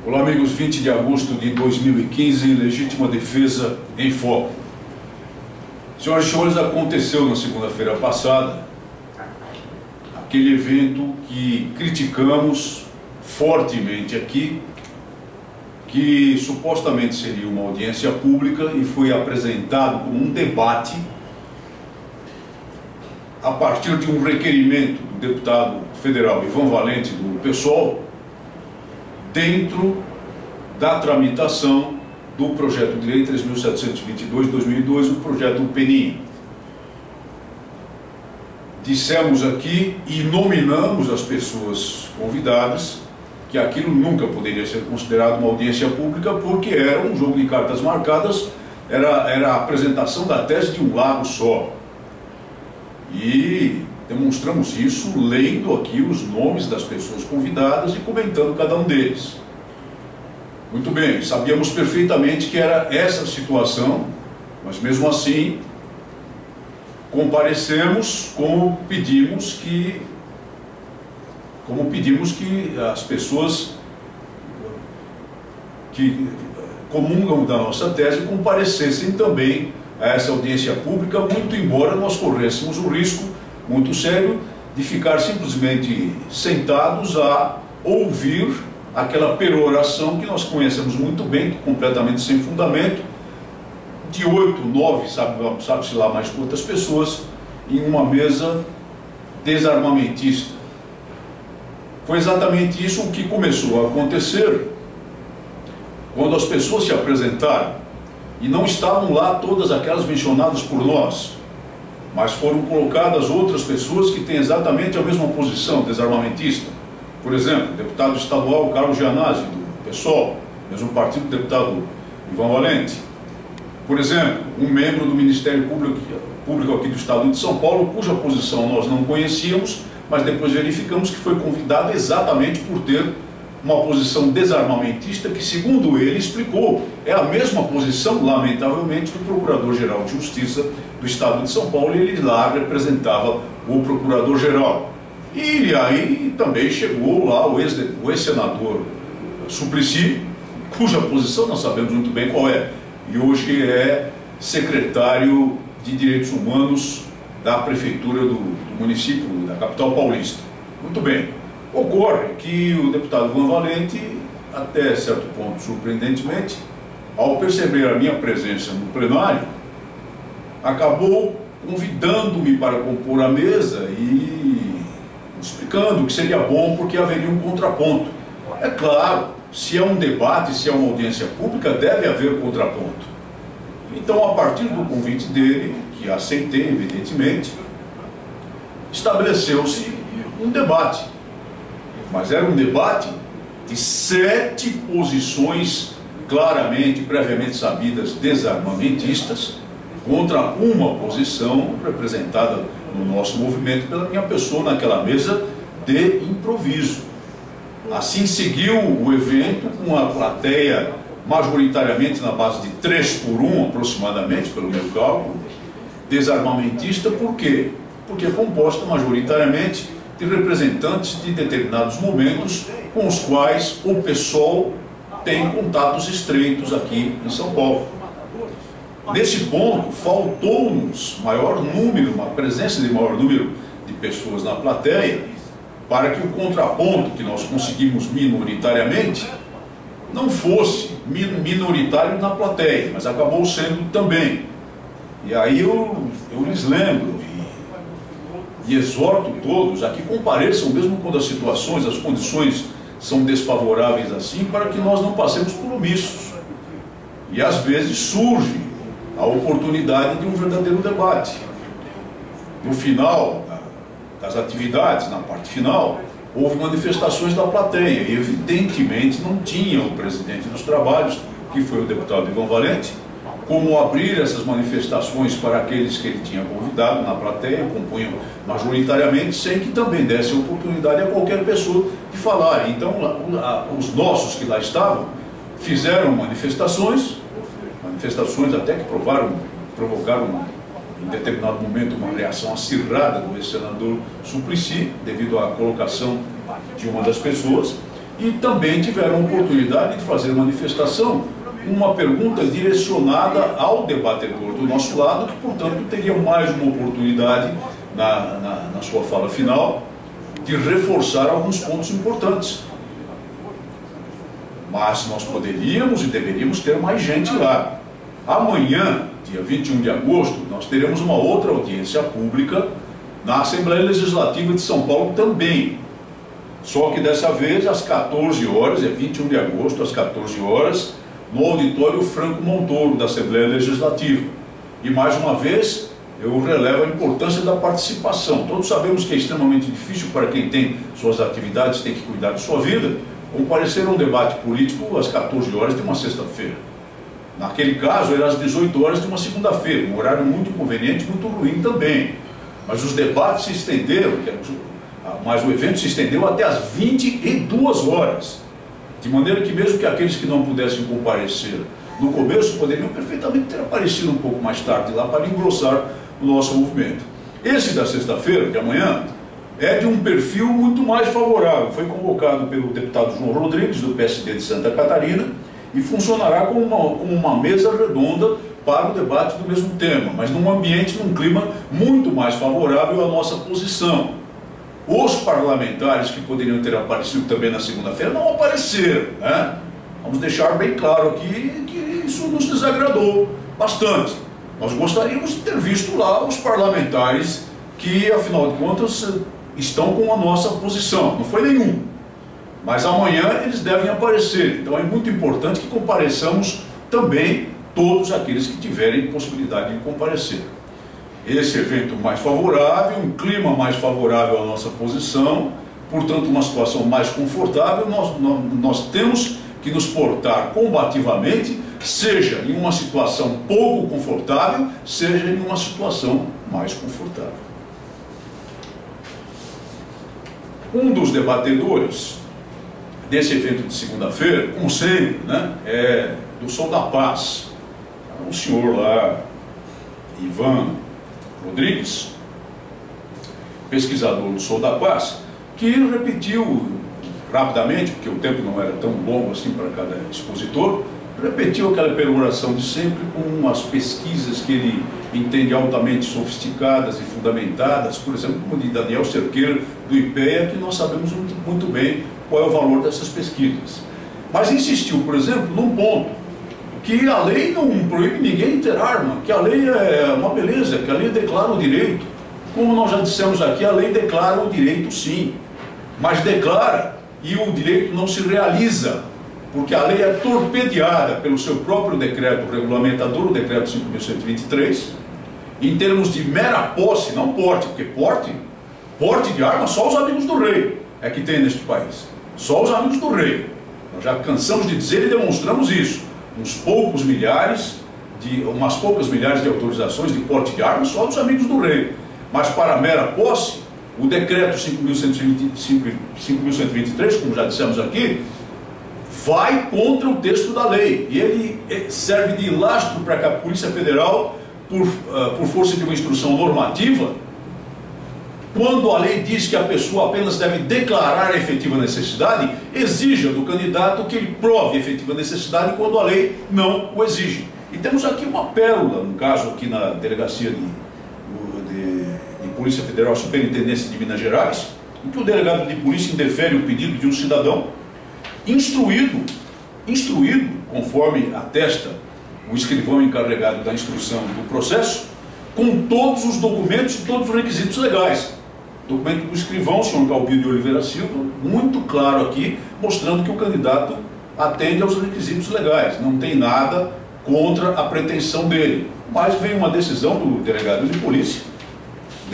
Olá, amigos. 20 de agosto de 2015, Legítima Defesa em Foco. Senhoras e senhores, aconteceu na segunda-feira passada aquele evento que criticamos fortemente aqui, que supostamente seria uma audiência pública e foi apresentado como um debate a partir de um requerimento do deputado federal Ivan Valente, do PSOL, dentro da tramitação do projeto de lei 3.722 de 2002, o projeto Peninha. Dissemos aqui e nominamos as pessoas convidadas que aquilo nunca poderia ser considerado uma audiência pública, porque era um jogo de cartas marcadas, era a apresentação da tese de um lado só. E demonstramos isso lendo aqui os nomes das pessoas convidadas e comentando cada um deles. Muito bem, sabíamos perfeitamente que era essa situação, mas mesmo assim comparecemos como pedimos que as pessoas que comungam da nossa tese comparecessem também a essa audiência pública, muito embora nós corrêssemos o risco muito sério de ficar simplesmente sentados a ouvir aquela peroração que nós conhecemos muito bem, completamente sem fundamento, de 8, 9, sabe-se lá mais quantas pessoas, em uma mesa desarmamentista. Foi exatamente isso o que começou a acontecer quando as pessoas se apresentaram e não estavam lá todas aquelas mencionadas por nós, mas foram colocadas outras pessoas que têm exatamente a mesma posição desarmamentista. Por exemplo, o deputado estadual Carlos Gianazzi, do PSOL, mesmo partido do deputado Ivan Valente. Por exemplo, um membro do Ministério Público aqui do Estado de São Paulo, cuja posição nós não conhecíamos, mas depois verificamos que foi convidado exatamente por ter uma posição desarmamentista que, segundo ele explicou, é a mesma posição, lamentavelmente, do Procurador-Geral de Justiça do Estado de São Paulo, e ele lá representava o Procurador-Geral. E aí também chegou lá o ex-senador Suplicy, cuja posição nós sabemos muito bem qual é, e hoje é secretário de Direitos Humanos da Prefeitura do município, da capital paulista. Muito bem. Ocorre que o deputado Ivan Valente, até certo ponto surpreendentemente, ao perceber a minha presença no plenário, acabou convidando-me para compor a mesa e explicando que seria bom porque haveria um contraponto. É claro, se é um debate, se é uma audiência pública, deve haver contraponto. Então, a partir do convite dele, que aceitei evidentemente, estabeleceu-se um debate. Mas era um debate de 7 posições claramente, previamente sabidas, desarmamentistas, contra uma posição representada no nosso movimento pela minha pessoa naquela mesa de improviso. Assim seguiu o evento, com a plateia majoritariamente na base de 3-1 aproximadamente, pelo meu cálculo, desarmamentista. Por quê? Porque é composta majoritariamente de representantes de determinados momentos com os quais o PSOL tem contatos estreitos aqui em São Paulo. Nesse ponto, faltou-nos uma presença de maior número de pessoas na plateia, para que o contraponto que nós conseguimos minoritariamente não fosse minoritário na plateia, mas acabou sendo também. E aí eu lhes lembro e exorto todos a que compareçam, mesmo quando as situações, as condições são desfavoráveis assim, para que nós não passemos por omissos. E às vezes surge a oportunidade de um verdadeiro debate. No final das atividades, na parte final, houve manifestações da plateia e evidentemente não tinha o presidente dos trabalhos, que foi o deputado Ivan Valente, como abrir essas manifestações para aqueles que ele tinha convidado na plateia, compunham majoritariamente, sem que também desse oportunidade a qualquer pessoa de falar. Então, os nossos que lá estavam fizeram manifestações até que provocaram em determinado momento uma reação acirrada do ex-senador Suplicy, devido à colocação de uma das pessoas. e também tiveram a oportunidade de fazer manifestação, uma pergunta direcionada ao debatedor do nosso lado, que, portanto, teria mais uma oportunidade, na sua fala final, de reforçar alguns pontos importantes. Mas nós poderíamos e deveríamos ter mais gente lá. Amanhã, dia 21 de agosto, nós teremos uma outra audiência pública na Assembleia Legislativa de São Paulo também. Só que dessa vez às 14 horas, é 21 de agosto, às 14 horas, no auditório Franco Montoro da Assembleia Legislativa. E mais uma vez, eu relevo a importância da participação. Todos sabemos que é extremamente difícil para quem tem suas atividades, tem que cuidar de sua vida, comparecer a um debate político às 14 horas de uma sexta-feira. Naquele caso, era às 18 horas de uma segunda-feira, um horário muito conveniente, muito ruim também. Mas os debates se estenderam, mas o evento se estendeu até às 22 horas. De maneira que mesmo que aqueles que não pudessem comparecer no começo, poderiam perfeitamente ter aparecido um pouco mais tarde lá para engrossar o nosso movimento. Esse da sexta-feira, de amanhã, é de um perfil muito mais favorável. Foi convocado pelo deputado João Rodrigues, do PSD de Santa Catarina, e funcionará como uma mesa redonda para o debate do mesmo tema, mas num ambiente, num clima muito mais favorável à nossa posição. Os parlamentares que poderiam ter aparecido também na segunda-feira não apareceram, né? Vamos deixar bem claro aqui que isso nos desagradou bastante. Nós gostaríamos de ter visto lá os parlamentares que, afinal de contas, estão com a nossa posição. Não foi nenhum. Mas amanhã eles devem aparecer. Então é muito importante que compareçamos também todos aqueles que tiverem possibilidade de comparecer. Esse evento mais favorável, um clima mais favorável à nossa posição, portanto uma situação mais confortável, nós temos que nos portar combativamente, seja em uma situação pouco confortável, seja em uma situação mais confortável. Um dos debatedores desse evento de segunda-feira, como sempre, né, é do Sol da Paz, o senhor lá, Ivan Rodrigues, pesquisador do Sol da Paz, que repetiu rapidamente, porque o tempo não era tão longo assim para cada expositor, repetiu aquela peroração de sempre com as pesquisas que ele entende altamente sofisticadas e fundamentadas, por exemplo, como de Daniel Cerqueira, do IPEA, que nós sabemos muito bem qual é o valor dessas pesquisas. Mas insistiu, por exemplo, num ponto, que a lei não proíbe ninguém de ter arma, que a lei é uma beleza, que a lei declara o direito. Como nós já dissemos aqui, a lei declara o direito sim, mas declara e o direito não se realiza, porque a lei é torpedeada pelo seu próprio decreto regulamentador, o decreto 5.123, em termos de mera posse, não porte, porque porte de arma só os amigos do rei é que tem neste país, só os amigos do rei. Nós já cansamos de dizer e demonstramos isso, umas poucas milhares de autorizações de porte de armas só dos amigos do rei, mas para mera posse, o decreto 5.123, como já dissemos aqui, vai contra o texto da lei, e ele serve de lastro para que a Polícia Federal, por força de uma instrução normativa, quando a lei diz que a pessoa apenas deve declarar a efetiva necessidade, exija do candidato que ele prove a efetiva necessidade quando a lei não o exige. E temos aqui uma pérola, no caso aqui na Delegacia de Polícia Federal, Superintendência de Minas Gerais, em que o delegado de polícia indefere o pedido de um cidadão instruído, conforme atesta o escrivão encarregado da instrução do processo, com todos os documentos e todos os requisitos legais. Documento do escrivão, o senhor Galbido de Oliveira Silva, muito claro aqui, mostrando que o candidato atende aos requisitos legais, não tem nada contra a pretensão dele. Mas vem uma decisão do delegado de polícia,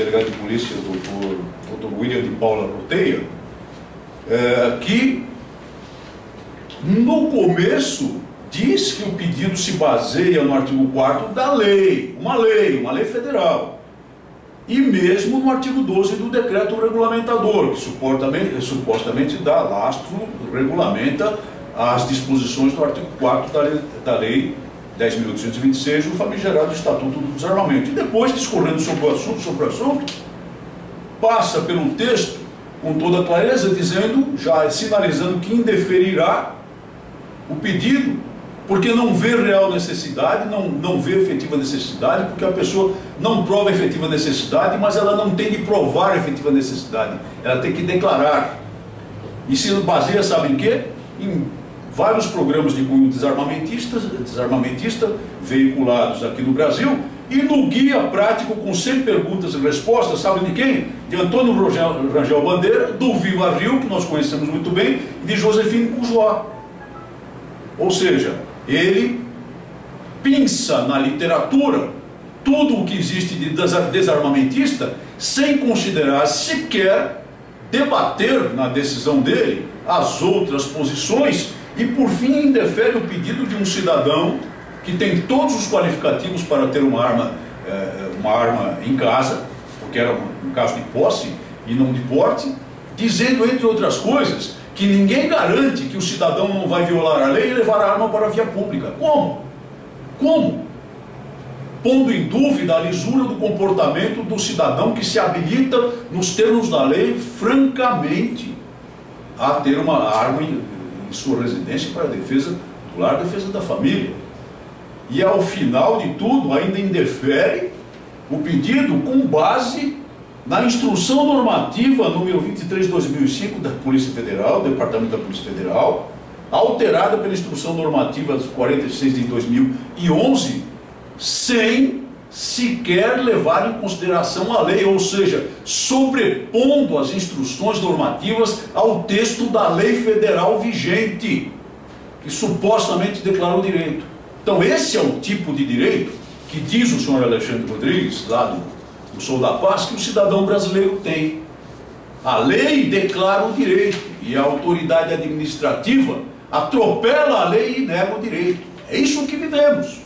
o doutor William de Paula Roteia, que no começo diz que o pedido se baseia no artigo 4º da lei, uma lei federal, e mesmo no artigo 12 do decreto regulamentador, que supostamente dá lastro, regulamenta as disposições do artigo 4º da lei 10.826, o famigerado Estatuto do Desarmamento. E depois, discorrendo sobre o assunto, passa pelo texto com toda clareza, dizendo, já sinalizando que indeferirá o pedido, porque não vê real necessidade, não vê efetiva necessidade, porque a pessoa não prova efetiva necessidade, mas ela não tem de provar efetiva necessidade, ela tem que declarar. E se baseia, sabe em quê? Em vários programas de cunho desarmamentista veiculados aqui no Brasil, e no guia prático com 100 perguntas e respostas, sabe de quem? De Antônio Rangel Bandeira, do Viva Rio, que nós conhecemos muito bem, e de Josefine Bourgeois. Ou seja, ele pinça na literatura tudo o que existe de desarmamentista, sem considerar sequer debater na decisão dele as outras posições, e por fim indefere o pedido de um cidadão que tem todos os qualificativos para ter uma arma em casa, porque era um caso de posse e não de porte, dizendo, entre outras coisas, que ninguém garante que o cidadão não vai violar a lei e levar a arma para a via pública. Como? Como? Pondo em dúvida a lisura do comportamento do cidadão que se habilita, nos termos da lei, francamente, a ter uma arma em sua residência para a defesa do lar, defesa da família. E ao final de tudo ainda indefere o pedido com base na instrução normativa número 23/2005 da Polícia Federal, do Departamento da Polícia Federal, alterada pela instrução normativa 46 de 2011, sem sequer levar em consideração a lei, ou seja, sobrepondo as instruções normativas ao texto da lei federal vigente, que supostamente declara o direito. Então esse é o tipo de direito que diz o senhor Alexandre Rodrigues, lá do Sou da Paz, que o cidadão brasileiro tem. A lei declara o direito e a autoridade administrativa atropela a lei e nega o direito. É isso que vivemos.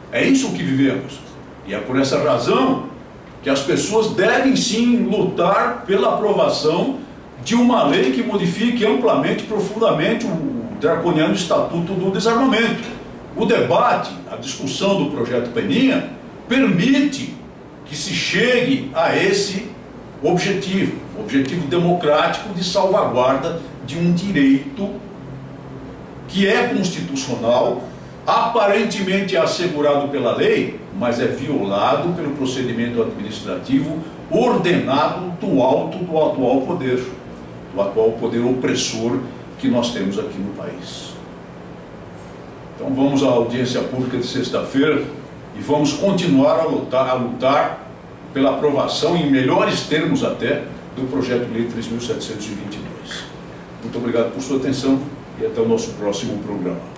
É isso que vivemos. E é por essa razão que as pessoas devem sim lutar pela aprovação de uma lei que modifique amplamente, profundamente o draconiano Estatuto do Desarmamento. O debate, a discussão do projeto Peninha permite que se chegue a esse objetivo democrático de salvaguarda de um direito que é constitucional, aparentemente assegurado pela lei, mas é violado pelo procedimento administrativo ordenado do alto do atual poder opressor que nós temos aqui no país. Então vamos à audiência pública de sexta-feira e vamos continuar a lutar pela aprovação, em melhores termos até, do projeto de lei 3.722. Muito obrigado por sua atenção e até o nosso próximo programa.